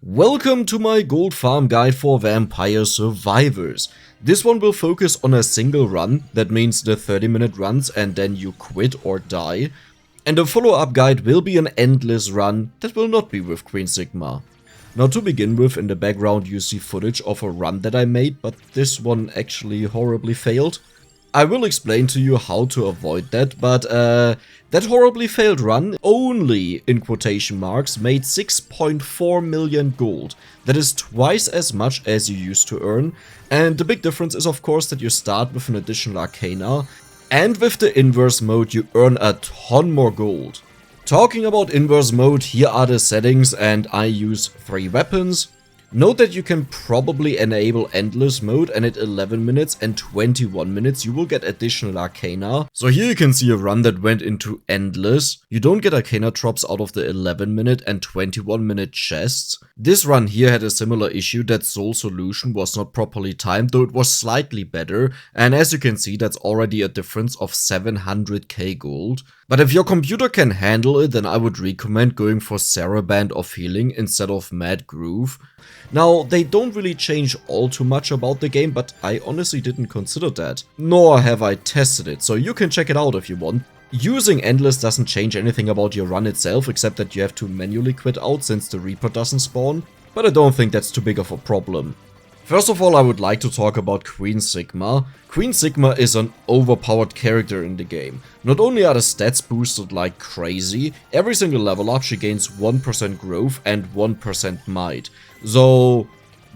Welcome to my gold farm guide for Vampire Survivors. This one will focus on a single run, that means the 30-minute runs and then you quit or die. And the follow-up guide will be an endless run that will not be with Queen Sigma. Now to begin with, in the background you see footage of a run that I made, but this one actually horribly failed. I will explain to you how to avoid that, but that horribly failed run only, in quotation marks, made 6.4 million gold. That is twice as much as you used to earn, and the big difference is of course that you start with an additional Arcana, and with the inverse mode you earn a ton more gold. Talking about inverse mode, here are the settings, and I use 3 weapons. Note that you can probably enable endless mode, and at 11 minutes and 21 minutes you will get additional Arcana. So here you can see a run that went into endless. You don't get Arcana drops out of the 11 minute and 21 minute chests. This run here had a similar issue, that Soul Solution was not properly timed, though it was slightly better, and as you can see that's already a difference of 700k gold. But if your computer can handle it, then I would recommend going for Saraband of Healing instead of Mad Groove. Now, they don't really change all too much about the game, but I honestly didn't consider that. Nor have I tested it, so you can check it out if you want. Using Endless doesn't change anything about your run itself, except that you have to manually quit out since the Reaper doesn't spawn, but I don't think that's too big of a problem. First of all, I would like to talk about Queen Sigma. Queen Sigma is an overpowered character in the game. Not only are the stats boosted like crazy, every single level up she gains 1% growth and 1% might. So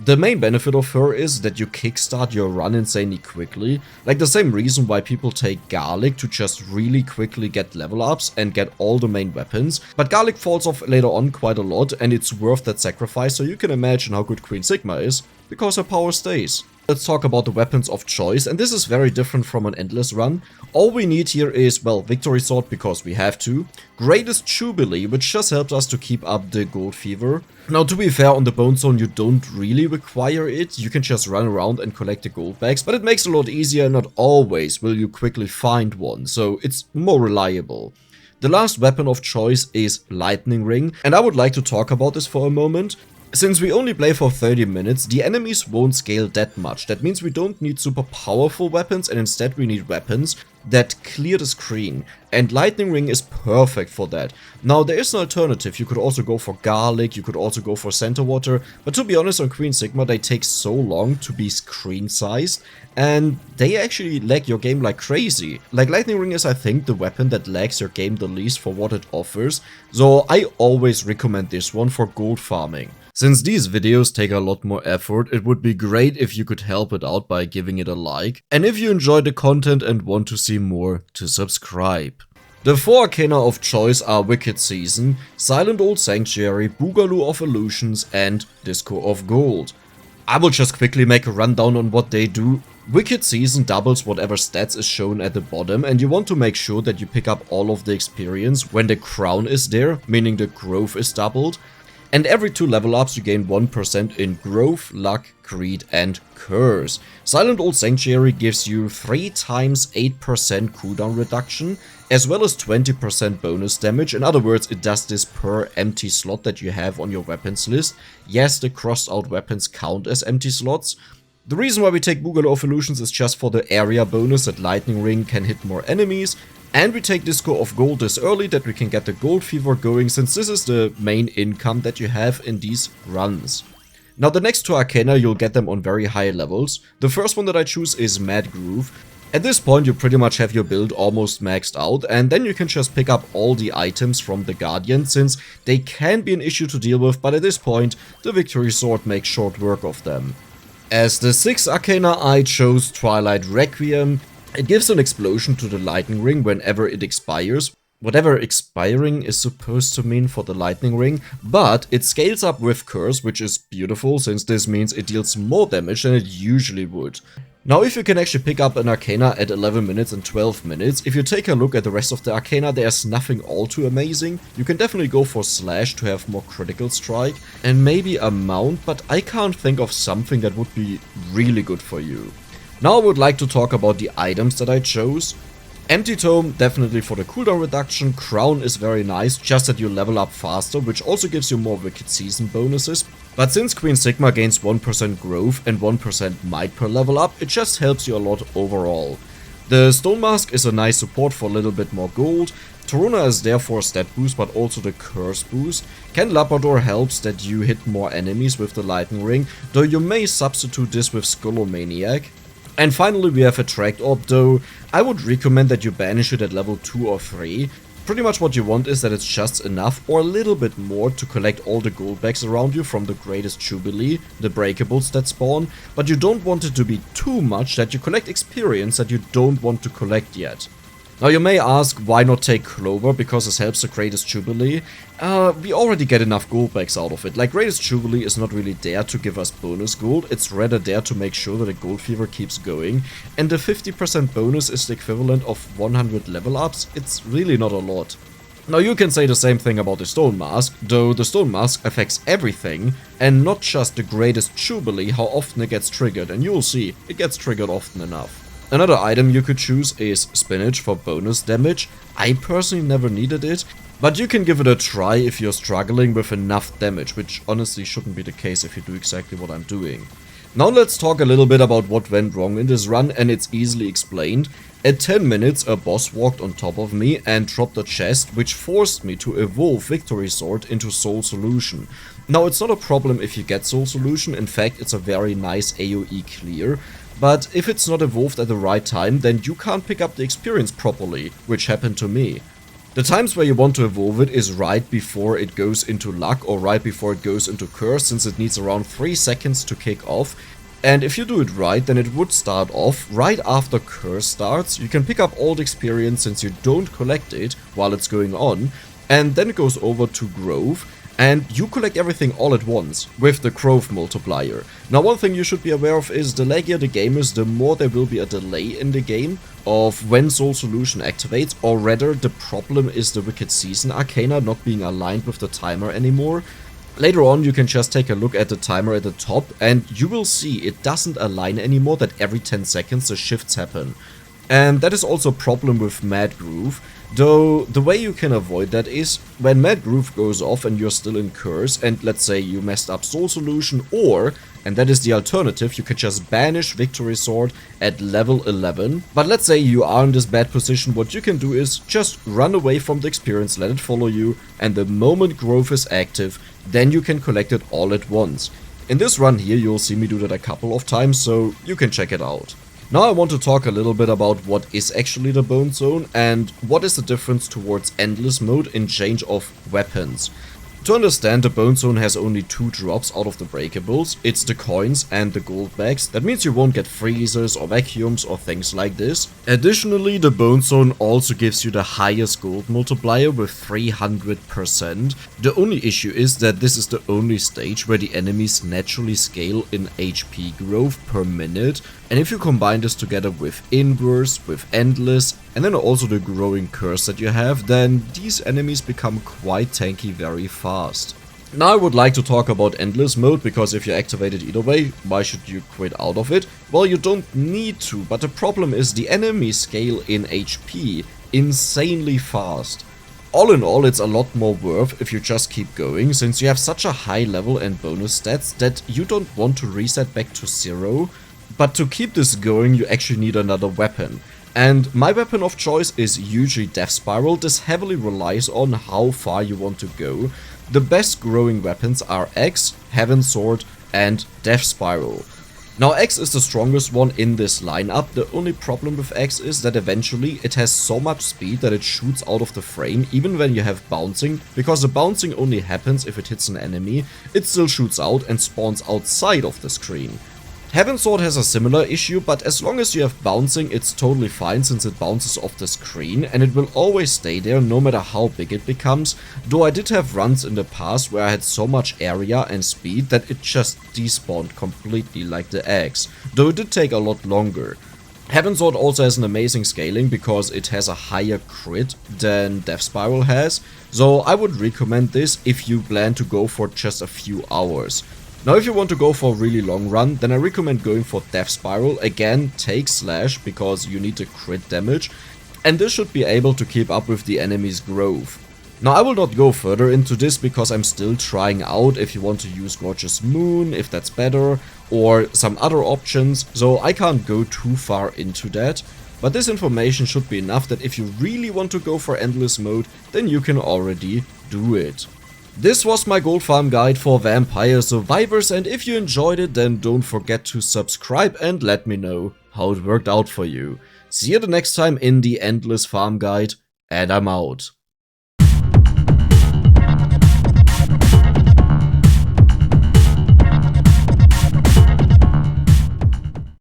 the main benefit of her is that you kickstart your run insanely quickly, like the same reason why people take Garlic to just really quickly get level ups and get all the main weapons, but Garlic falls off later on quite a lot and it's worth that sacrifice, so you can imagine how good Queen Sigma is, because her power stays. Let's talk about the weapons of choice, and this is very different from an endless run. All we need here is, well, Victory Sword because we have to, Greatest Jubilee, which just helps us to keep up the gold fever. Now to be fair, on the Bone Zone you don't really require it, you can just run around and collect the gold bags, but it makes it a lot easier, not always will you quickly find one, so it's more reliable. The last weapon of choice is Lightning Ring, and I would like to talk about this for a moment. Since we only play for 30 minutes, the enemies won't scale that much. That means we don't need super powerful weapons, and instead we need weapons that clear the screen. And Lightning Ring is perfect for that. Now there is an alternative, you could also go for Garlic, you could also go for Center Water, but to be honest on Queen Sigma they take so long to be screen sized, and they actually lag your game like crazy. Like Lightning Ring is I think the weapon that lags your game the least for what it offers, so I always recommend this one for gold farming. Since these videos take a lot more effort, it would be great if you could help it out by giving it a like, and if you enjoy the content and want to see more, to subscribe. The 4 Arcana of choice are Wicked Season, Silent Old Sanctuary, Boogaloo of Illusions, and Disco of Gold. I will just quickly make a rundown on what they do. Wicked Season doubles whatever stats is shown at the bottom, and you want to make sure that you pick up all of the experience when the crown is there, meaning the growth is doubled. And every 2 level ups you gain 1% in growth, luck, greed and curse. Silent Old Sanctuary gives you 3 times 8% cooldown reduction, as well as 20% bonus damage. In other words, it does this per empty slot that you have on your weapons list. Yes, the crossed out weapons count as empty slots. The reason why we take Boogaloo of Illusions is just for the area bonus that Lightning Ring can hit more enemies. And we take Disco of Gold this early that we can get the gold fever going, since this is the main income that you have in these runs. Now the next 2 Arcana you'll get them on very high levels. The first one that I choose is Mad Groove. At this point you pretty much have your build almost maxed out, and then you can just pick up all the items from the Guardian, since they can be an issue to deal with, but at this point the Victory Sword makes short work of them. As the 6th Arcana I chose Twilight Requiem. It gives an explosion to the Lightning Ring whenever it expires, whatever expiring is supposed to mean for the Lightning Ring, but it scales up with Curse, which is beautiful since this means it deals more damage than it usually would. Now if you can actually pick up an Arcana at 11 minutes and 12 minutes, if you take a look at the rest of the Arcana there's nothing all too amazing. You can definitely go for Slash to have more critical strike, and maybe a Mount, but I can't think of something that would be really good for you. Now I would like to talk about the items that I chose. Empty Tome, definitely for the cooldown reduction. Crown is very nice, just that you level up faster, which also gives you more Wicked Season bonuses. But since Queen Sigma gains 1% growth and 1% might per level up, it just helps you a lot overall. The Stone Mask is a nice support for a little bit more gold. Toruna is there for a stat boost but also the curse boost. Ken Labrador helps that you hit more enemies with the Lightning Ring, though you may substitute this with Skullomaniac. And finally we have Attract Orb, though I would recommend that you banish it at level 2 or 3. Pretty much what you want is that it's just enough or a little bit more to collect all the gold bags around you from the Greatest Jubilee, the breakables that spawn, but you don't want it to be too much that you collect experience that you don't want to collect yet. Now you may ask why not take Clover, because this helps the Greatest Jubilee. We already get enough gold bags out of it. Like, Greatest Jubilee is not really there to give us bonus gold, it's rather there to make sure that the gold fever keeps going. And the 50% bonus is the equivalent of 100 level ups, it's really not a lot. Now you can say the same thing about the Stone Mask, though the Stone Mask affects everything, and not just the Greatest Jubilee, how often it gets triggered, and you'll see, it gets triggered often enough. Another item you could choose is Spinach for bonus damage. I personally never needed it, but you can give it a try if you're struggling with enough damage, which honestly shouldn't be the case if you do exactly what I'm doing. Now let's talk a little bit about what went wrong in this run, and it's easily explained. At 10 minutes a boss walked on top of me and dropped a chest, which forced me to evolve Victory Sword into Soul Solution. Now it's not a problem if you get Soul Solution, in fact it's a very nice AoE clear. But if it's not evolved at the right time, then you can't pick up the experience properly, which happened to me. The times where you want to evolve it is right before it goes into luck or right before it goes into curse, since it needs around 3 seconds to kick off. And if you do it right, then it would start off right after curse starts. You can pick up all the experience since you don't collect it while it's going on, and then it goes over to growth. And you collect everything all at once with the growth multiplier. Now one thing you should be aware of is the laggier the game is, the more there will be a delay in the game of when Soul Solution activates, or rather the problem is the Wicked Season Arcana not being aligned with the timer anymore. Later on you can just take a look at the timer at the top and you will see it doesn't align anymore, that every 10 seconds the shifts happen. And that is also a problem with Mad Groove. Though the way you can avoid that is when Mad Groove goes off and you're still in curse, and let's say you messed up Soul Solution, or, and that is the alternative, you can just banish Victory Sword at level 11. But let's say you are in this bad position, what you can do is just run away from the experience, let it follow you, and the moment growth is active, then you can collect it all at once. In this run here you'll see me do that a couple of times, so you can check it out. Now I want to talk a little bit about what is actually the Bone Zone and what is the difference towards Endless mode in change of weapons. To understand, the Bone Zone has only 2 drops out of the breakables, it's the coins and the gold bags. That means you won't get freezes or vacuums or things like this. Additionally, the Bone Zone also gives you the highest gold multiplier with 300%. The only issue is that this is the only stage where the enemies naturally scale in HP growth per minute, and if you combine this together with Inverse, with Endless, and then also the growing curse that you have, then these enemies become quite tanky very fast. Now I would like to talk about Endless mode, because if you activate it either way, why should you quit out of it? Well, you don't need to, but the problem is the enemies scale in HP insanely fast. All in all, it's a lot more worth if you just keep going, since you have such a high level and bonus stats that you don't want to reset back to 0. But to keep this going, you actually need another weapon. And my weapon of choice is usually Death Spiral. This heavily relies on how far you want to go. The best growing weapons are Axe, Heaven's Sword, and Death Spiral. Now Axe is the strongest one in this lineup. The only problem with Axe is that eventually it has so much speed that it shoots out of the frame even when you have bouncing, because the bouncing only happens if it hits an enemy. It still shoots out and spawns outside of the screen. Heaven's Sword has a similar issue, but as long as you have bouncing, it's totally fine since it bounces off the screen and it will always stay there no matter how big it becomes, though I did have runs in the past where I had so much area and speed that it just despawned completely like the Axe, though it did take a lot longer. Heaven's Sword also has an amazing scaling because it has a higher crit than Death Spiral has, so I would recommend this if you plan to go for just a few hours. Now if you want to go for a really long run, then I recommend going for Death Spiral. Again, take Slash because you need the crit damage, and this should be able to keep up with the enemy's growth. Now I will not go further into this because I'm still trying out if you want to use Gorgeous Moon, if that's better, or some other options, so I can't go too far into that. But this information should be enough that if you really want to go for Endless mode, then you can already do it. This was my gold farm guide for Vampire Survivors, and if you enjoyed it, then don't forget to subscribe and let me know how it worked out for you. See you the next time in the Endless Farm Guide, and I'm out.